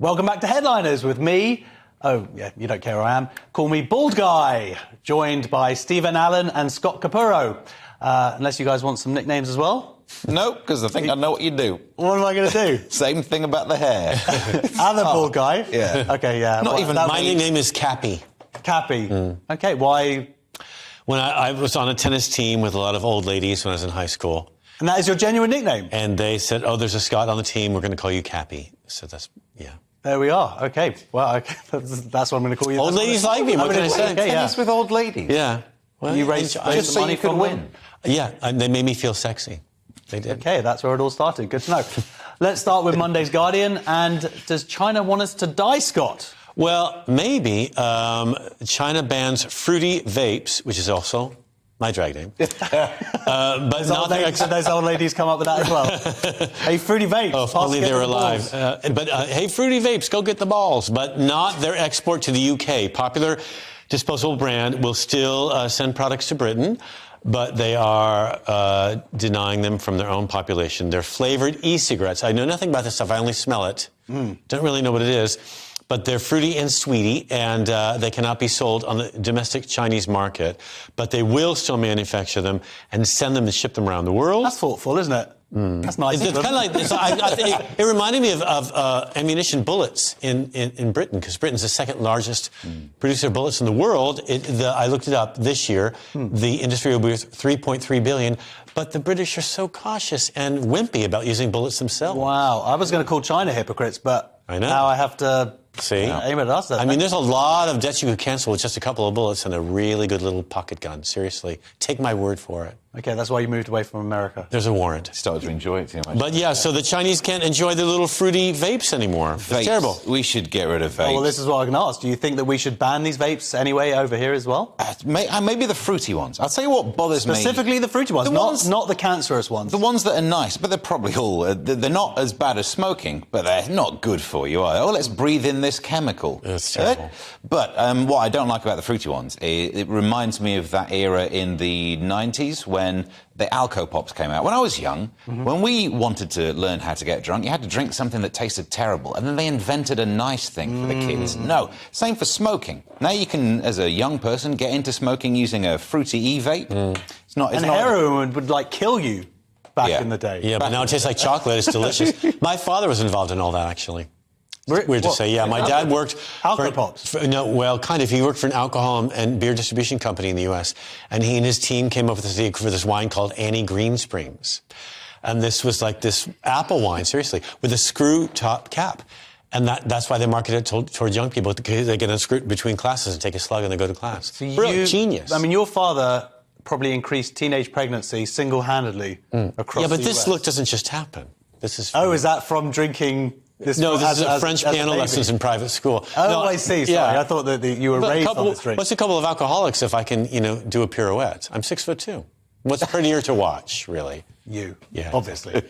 Welcome back to Headliners with me. Oh, yeah, you don't care who I am. Call me Bald Guy, joined by Stephen Allen and Scott Capurro. Unless you guys want some nicknames as well? No, because I think I know what you do. What am I going to do? Same thing about the hair. Other Bald Guy? Yeah. Okay, yeah. Not even. My nickname is Cappy. Cappy. Okay, why? When I was on a tennis team with a lot of old ladies when I was in high school. And that is your genuine nickname? And they said, oh, there's a Scott on the team, we're going to call you Cappy. So that's, yeah. There we are. Okay. Well, okay. That's what I'm going to call you. Old ladies like me. What can I say? Okay, Tennis with old ladies. Yeah. Well, you raised just so money you could win. Yeah, and they made me feel sexy. They did. Okay, that's where it all started. Good to know. Let's start with Monday's Guardian. And does China want us to die, Scott? Well, maybe. China bans fruity vapes, which is also my drag name. But Those old ladies come up with that as well. Hey, fruity vapes. Oh, if only they were alive. Hey, fruity vapes, go get the balls. But not their export to the UK. Popular disposable brand will still send products to Britain, but they are denying them from their own population. They're flavored e-cigarettes. I know nothing about this stuff. I only smell it. Don't really know what it is. But they're fruity and sweety, and they cannot be sold on the domestic Chinese market. But they will still manufacture them and send them and ship them around the world. That's thoughtful, isn't it? That's nice. It's kind of like this. I think it reminded me of ammunition bullets in Britain, because Britain's the second largest producer of bullets in the world. I looked it up this year. The industry will be worth $3.3 billion. But the British are so cautious and wimpy about using bullets themselves. Wow. I was going to call China hypocrites, but I know. Now I have to aim at us. I mean, there's a lot of debts you could cancel with just a couple of bullets and a really good little pocket gun. Seriously. Take my word for it. Okay, that's why you moved away from America. There's a warrant. Started to enjoy it too much. But yeah, so the Chinese can't enjoy their little fruity vapes anymore. It's terrible. We should get rid of vapes. Oh, well, this is what I can ask. Do you think that we should ban these vapes anyway over here as well? Maybe the fruity ones. I'll tell you what bothers me. Specifically the fruity ones, not the cancerous ones. The ones that are nice, but they're probably all... they're not as bad as smoking, but they're not good for you, are they? Oh, let's breathe in this chemical. That's terrible. But what I don't like about the fruity ones, it reminds me of that era in the 90s when the Alco Pops came out. When I was young, when we wanted to learn how to get drunk, you had to drink something that tasted terrible, and then they invented a nice thing for the kids. No, same for smoking. Now you can, as a young person, get into smoking using a fruity e-vape. It's not. And heroin would like kill you back in the day. Yeah, but now it tastes like chocolate. It's delicious. My father was involved in all that, actually. It's weird to say. Yeah, my dad worked Alco Pops. Kind of. He worked for an alcohol and beer distribution company in the U.S., and he and his team came up with this wine called Annie Green Springs, and this was like this apple wine, seriously, with a screw top cap, and that's why they market it towards young people, because they get unscrewed between classes and take a slug and they go to class. So genius. I mean, your father probably increased teenage pregnancy single-handedly across the US. But this look doesn't just happen. This is. Oh, is that from drinking? This is French piano lessons in private school. Oh, no, I see. Sorry, I thought that you were raised on this drink. What's a couple of alcoholics if I can, do a pirouette? I'm 6'2". What's prettier to watch, really? You, yeah, obviously.